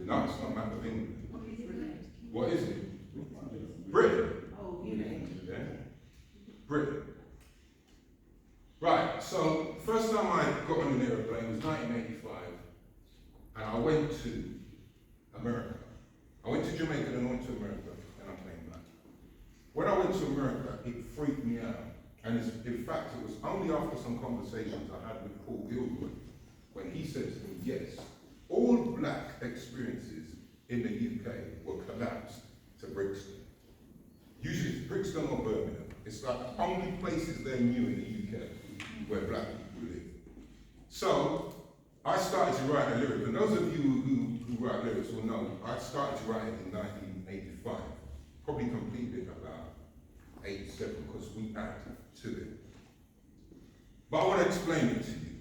No, it's not map of England. What is it? Britain. Yeah. Britain. Right, so first time I got on an aeroplane was 1985, and I went to America. I went to Jamaica, then I went to America, and I came back. When I went to America, it freaked me out. And in fact, it was only after some conversations I had with Paul Gilroy when he said to me, yes, all black experiences in the UK were collapsed to Brixton. Usually it's Brixton or Birmingham. It's like the only places they knew in the UK where black people live. So I started to write a lyric, and those of you who write lyrics will know I started to write it in 1985, probably completed it about 87 because we added to it. But I want to explain it to you,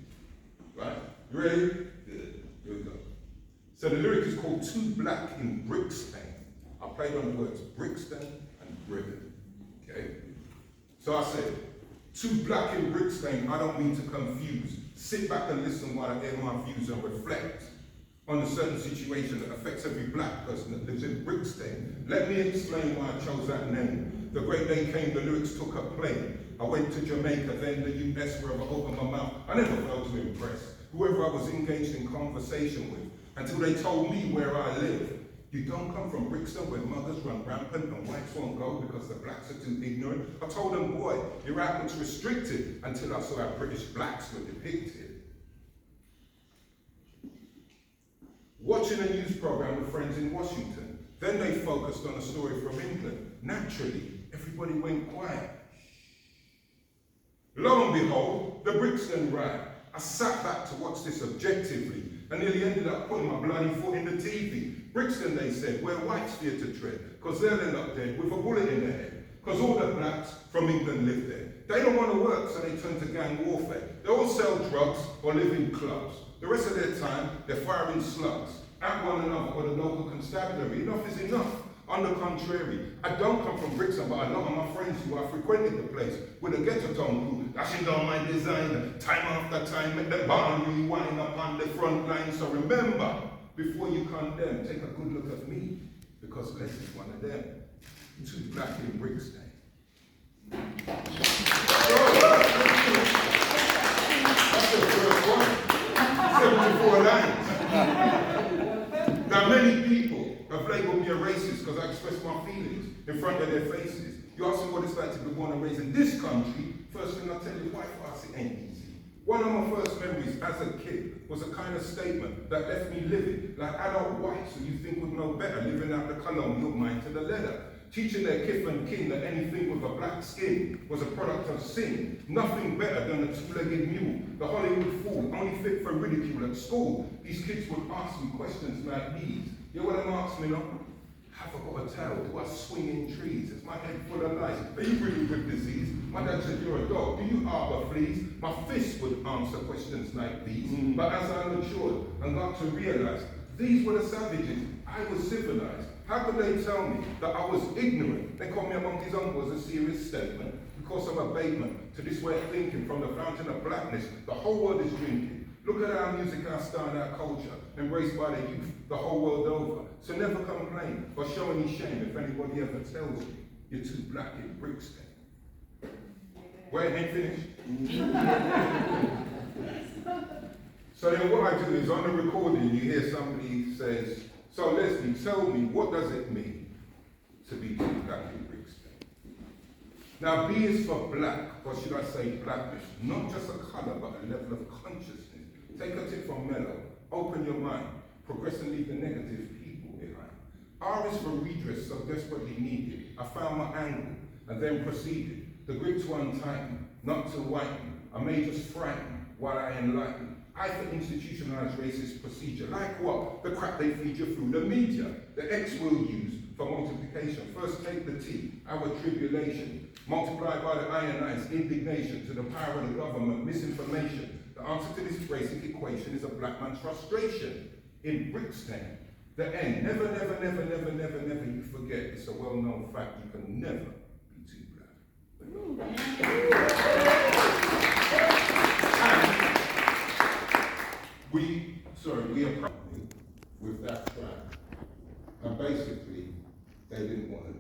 right? You ready? Good. Here we go. So the lyric is called Too Black in BRIXTAIN. I played on the words Brixton and Britain, okay? So I said, too black in BRIXTAIN, I don't mean to confuse. Sit back and listen while I air my views and reflect on a certain situation that affects every black person that lives in BRIXTAIN. Let me explain why I chose that name. The great day came, the lyrics took a plane. I went to Jamaica, then the US, wherever I opened my mouth. I never failed to impress whoever I was engaged in conversation with, until they told me where I live. You don't come from Brixton where muggers run rampant and whites won't go because the blacks are too ignorant. I told them, boy, your outlook's restricted, until I saw how British blacks were depicted. Watching a news program with friends in Washington, then they focused on a story from England. Naturally, everybody went quiet. Lo and behold, the Brixton riot. I sat back to watch this objectively and nearly ended up putting my bloody foot in the TV. Brixton, they said, where whites fear to tread, because they'll end up dead with a bullet in their head, because all the blacks from England live there. They don't want to work, so they turn to gang warfare. They all sell drugs or live in clubs. The rest of their time, they're firing slugs at one another or the local constabulary. Enough is enough. On the contrary, I don't come from Brixton, but a lot of my friends who have frequented the place with a ghetto tongue crew, dashing down my design, time after time, make the barn rewind up on the front line. So remember, before you condemn, take a good look at me, because Les is one of them. Too black in Brixton. That's the first one. 74 lines. Now many people have labelled me a racist because I express my feelings in front of their faces. You ask me what it's like to be born and raised in this country, first thing I tell you, white for us it ain't easy. One of my first memories as a kid was a kind of statement that left me living like adult whites who you think would know better, living out the colonial mind to the leather. Teaching their kith and kin that anything with a black skin was a product of sin. Nothing better than a two-legged mule, the Hollywood fool, only fit for ridicule at school. These kids would ask me questions like these. You know what them asked me, no? Have I got a tail? Do I swing in trees? Is my head full of lice? Are you breathing with disease? My dad said, you're a dog. Do you harbour fleas? My fist would answer questions like these. But as I matured and got to realise, these were the savages. I was civilized. How could they tell me that I was ignorant? They called me a monkey's uncle as a serious statement because of abatement to this way of thinking from the fountain of blackness. The whole world is drinking. Look at our music, our style, our culture, embraced by the youth, the whole world over. So never complain or show any shame if anybody ever tells you you're too black in Brixton. Wait, ain't finished. So then what I do is on the recording you hear somebody says, so Leslie, tell me, what does it mean to be too black in Brixton? Now B is for black, or should I say blackness, not just a colour but a level of consciousness. Take a tip from Mellow, open your mind, progress and leave the negative people behind. R is for redress, so desperately needed. I found my angle and then proceeded. The grip to untighten, not to whiten. I may just frighten while I enlighten. I for institutionalized racist procedure. Like what? The crap they feed you through the media. The X will use for multiplication. First take the T, our tribulation. Multiplied by the ionized indignation to the power of the government, misinformation. The answer to this basic equation is a black man's frustration. In Brixton, the N, never, never, never, never, never, never, you forget. It's a well-known fact, you can never be too black. And we are proud with that track. they didn't want to